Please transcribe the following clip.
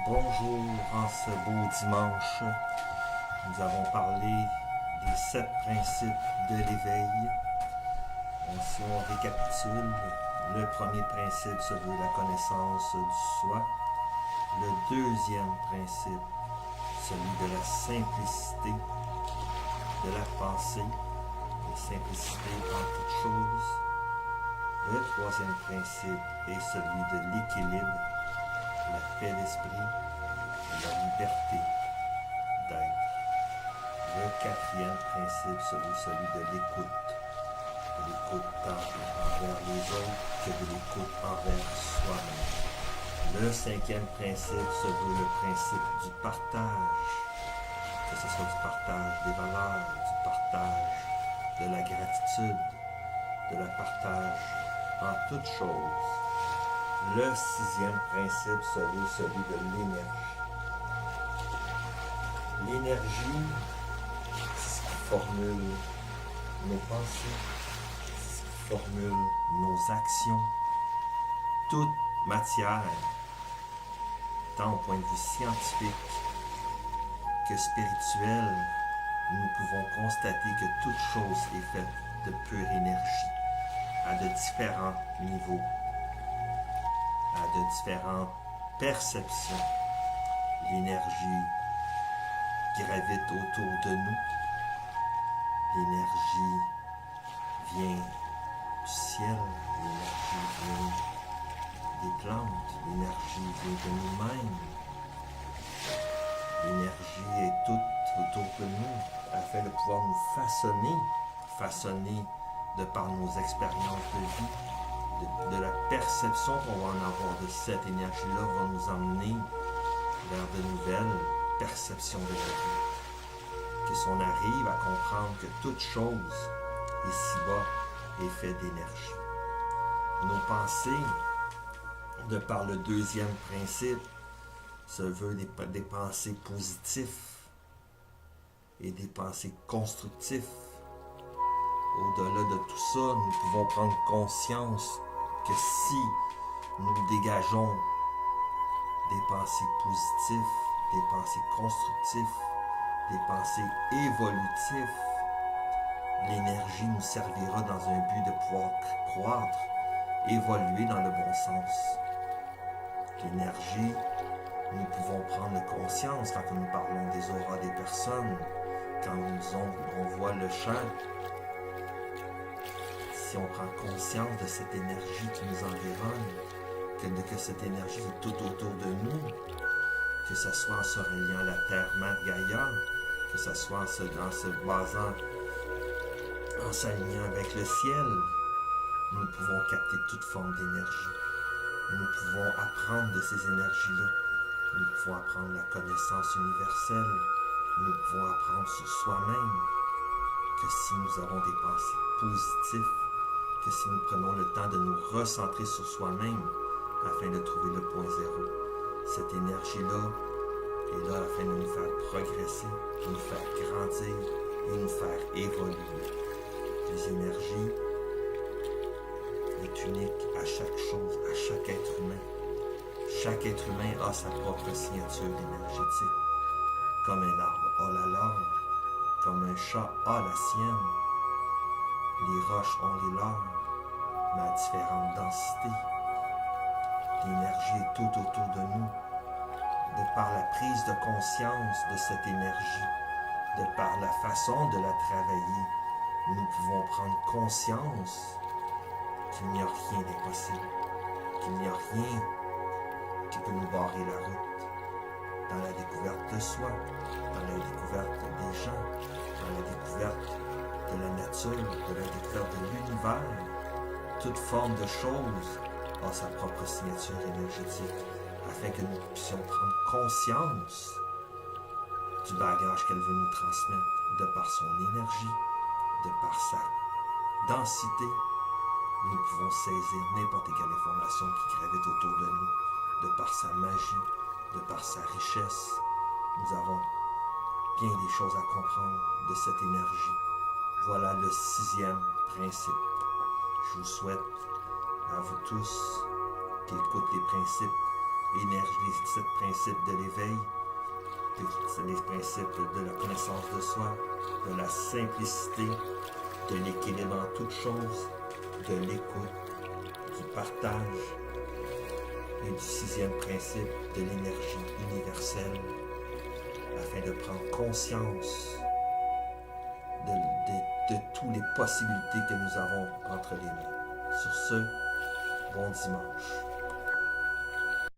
Bonjour, en ce beau dimanche, nous avons parlé des 7 principes de l'éveil. Si on récapitule, le premier principe se veut la connaissance du soi. Le deuxième principe, celui de la simplicité de la pensée, la simplicité en toute chose. Le troisième principe est celui de l'équilibre, la paix d'esprit, la liberté d'être. Le quatrième principe serait celui de l'écoute tant envers les autres que de l'écoute envers soi-même. Le cinquième principe se veut le principe du partage, que ce soit du partage des valeurs, du partage de la gratitude, de la partage en toutes choses. Le sixième principe serait celui de l'énergie. L'énergie, c'est ce qui formule nos pensées, c'est ce qui formule nos actions. Toute matière, tant au point de vue scientifique que spirituel, nous pouvons constater que toute chose est faite de pure énergie, à de différents niveaux, à de différentes perceptions. L'énergie gravite autour de nous. L'énergie vient du ciel, l'énergie vient des plantes, l'énergie vient de nous-mêmes. L'énergie est toute autour de nous afin de pouvoir nous façonner de par nos expériences de vie, de la perception qu'on va en avoir de cette énergie-là va nous emmener vers de nouvelles perceptions de la vie. Que si on arrive à comprendre que toute chose ici-bas est faite d'énergie. Nos pensées, de par le deuxième principe, se veut des pensées positives et des pensées constructives. Au-delà de tout ça, nous pouvons prendre conscience que si nous dégageons des pensées positives, des pensées constructives, des pensées évolutives, l'énergie nous servira dans un but de pouvoir croître, évoluer dans le bon sens. L'énergie, nous pouvons prendre conscience quand nous parlons des auras des personnes, quand on voit le champ. Si on prend conscience de cette énergie qui nous environne, que cette énergie est tout autour de nous, que ce soit en se reliant à la Terre, Mère Gaïa, que ce soit en se basant, en s'alignant avec le ciel, nous pouvons capter toute forme d'énergie. Nous pouvons apprendre de ces énergies-là. Nous pouvons apprendre la connaissance universelle. Nous pouvons apprendre sur soi-même que si nous avons des pensées positives, que si nous prenons le temps de nous recentrer sur soi-même afin de trouver le point zéro, cette énergie-là est là afin de nous faire progresser, de nous faire grandir et nous faire évoluer. Les énergies est unique à chaque chose, à chaque être humain. Chaque être humain a sa propre signature énergétique. Comme un arbre a la leur, comme un chat a la sienne. Les roches ont les leurs, mais à différentes densités. L'énergie est tout autour de nous. De par la prise de conscience de cette énergie, de par la façon de la travailler, nous pouvons prendre conscience qu'il n'y a rien d'impossible, qu'il n'y a rien qui peut nous barrer la route. Dans la découverte de soi, dans la découverte des gens, dans la découverte de la nature, de la découverte de l'univers, toute forme de chose a sa propre signature énergétique, afin que nous puissions prendre conscience du bagage qu'elle veut nous transmettre, de par son énergie, de par sa densité. Nous pouvons saisir n'importe quelle information qui gravite autour de nous, de par sa magie, de par sa richesse. Nous avons bien des choses à comprendre de cette énergie. Voilà le sixième principe. Je vous souhaite à vous tous qui écoutent les principes énergie, les 7 principes de l'éveil, les principes de la connaissance de soi, de la simplicité, de l'équilibre en toutes choses, de l'écoute, du partage et du 6e principe de l'énergie universelle, afin de prendre conscience de toutes les possibilités que nous avons entre les mains. Sur ce, bon dimanche.